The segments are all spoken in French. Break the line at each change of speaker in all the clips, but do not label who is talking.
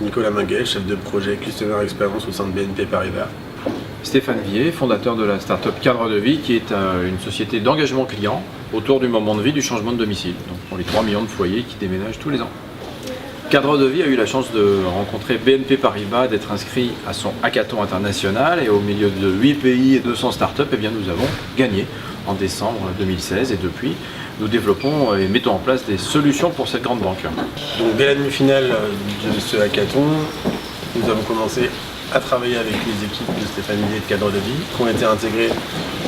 Nicolas Minguet, chef de projet Customer Experience au sein de BNP Paribas.
Stéphane Vier, fondateur de la start-up Cadre de Vie, qui est une société d'engagement client autour du moment de vie du changement de domicile, donc pour les 3 millions de foyers qui déménagent tous les ans. Cadre de Vie a eu la chance de rencontrer BNP Paribas, d'être inscrit à son hackathon international, et au milieu de 8 pays et 200 startups, eh bien, nous avons gagné en décembre 2016, et depuis nous développons et mettons en place des solutions pour cette grande banque.
Donc dès la demi-finale de ce hackathon, nous avons commencé à travailler avec les équipes de Stéphane Vier et de Cadre de Vie, qui ont été intégrées,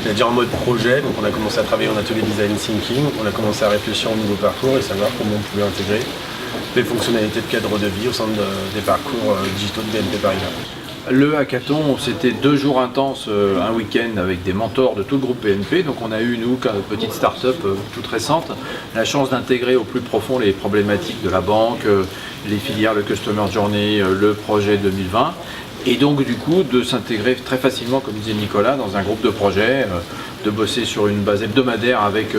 c'est-à-dire en mode projet. Donc on a commencé à travailler en atelier design thinking, on a commencé à réfléchir au nouveau parcours et savoir comment on pouvait intégrer les fonctionnalités de Cadre de Vie au sein des parcours digitaux de BNP Paribas.
Le hackathon, c'était 2 jours intenses, un week-end avec des mentors de tout le groupe BNP. Donc on a eu, nous, petite start-up toute récente, la chance d'intégrer au plus profond les problématiques de la banque, les filières, le Customer Journey, le projet 2020. Et donc du coup de s'intégrer très facilement, comme disait Nicolas, dans un groupe de projet, de bosser sur une base hebdomadaire avec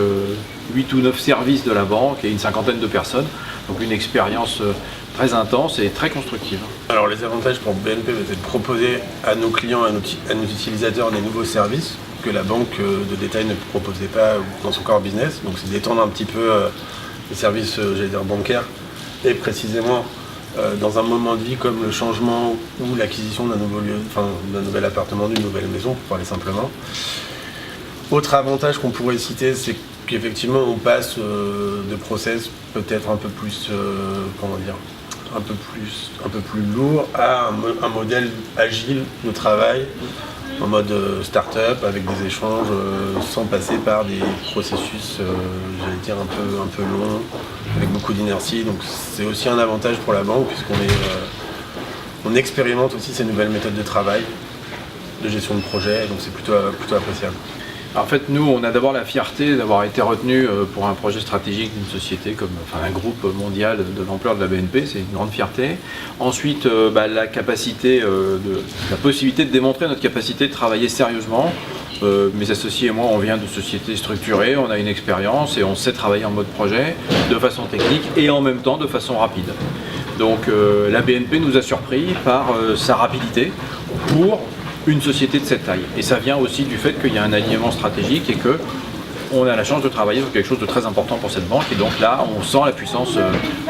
8 ou 9 services de la banque et une 50aine de personnes. Donc une expérience très intense et très constructive. Alors
les avantages pour BNP, c'est de proposer à nos clients, à nos utilisateurs des nouveaux services que la banque de détail ne proposait pas dans son core business. Donc c'est d'étendre un petit peu les services, j'allais dire bancaires, et précisément dans un moment de vie comme le changement ou l'acquisition d'un nouveau lieu, enfin d'un nouvel appartement, d'une nouvelle maison, pour parler simplement. Autre avantage qu'on pourrait citer, c'est qu'effectivement on passe de process peut-être un peu plus, un peu plus lourd à un modèle agile de travail en mode start-up avec des échanges sans passer par des processus, j'allais dire un peu longs, avec beaucoup d'inertie. Donc c'est aussi un avantage pour la banque puisqu'on expérimente aussi ces nouvelles méthodes de travail, de gestion de projet, donc c'est plutôt appréciable.
En fait, nous, on a d'abord la fierté d'avoir été retenu pour un projet stratégique d'une société un groupe mondial de l'ampleur de la BNP, c'est une grande fierté. Ensuite, la possibilité de démontrer notre capacité de travailler sérieusement. Mes associés et moi, on vient de sociétés structurées, on a une expérience et on sait travailler en mode projet de façon technique et en même temps de façon rapide. Donc la BNP nous a surpris par sa rapidité pour une société de cette taille. Et ça vient aussi du fait qu'il y a un alignement stratégique et qu'on a la chance de travailler sur quelque chose de très important pour cette banque. Et donc là, on sent la puissance,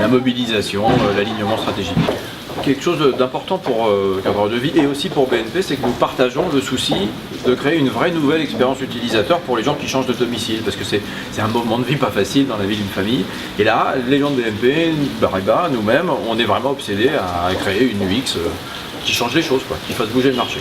la mobilisation, l'alignement stratégique. Quelque chose d'important pour Cadre de Vie et aussi pour BNP, c'est que nous partageons le souci de créer une vraie nouvelle expérience utilisateur pour les gens qui changent de domicile, parce que c'est un moment de vie pas facile dans la vie d'une famille. Et là, les gens de BNP, Paribas, nous-mêmes, on est vraiment obsédés à créer une UX qui change les choses, qui fasse bouger le marché.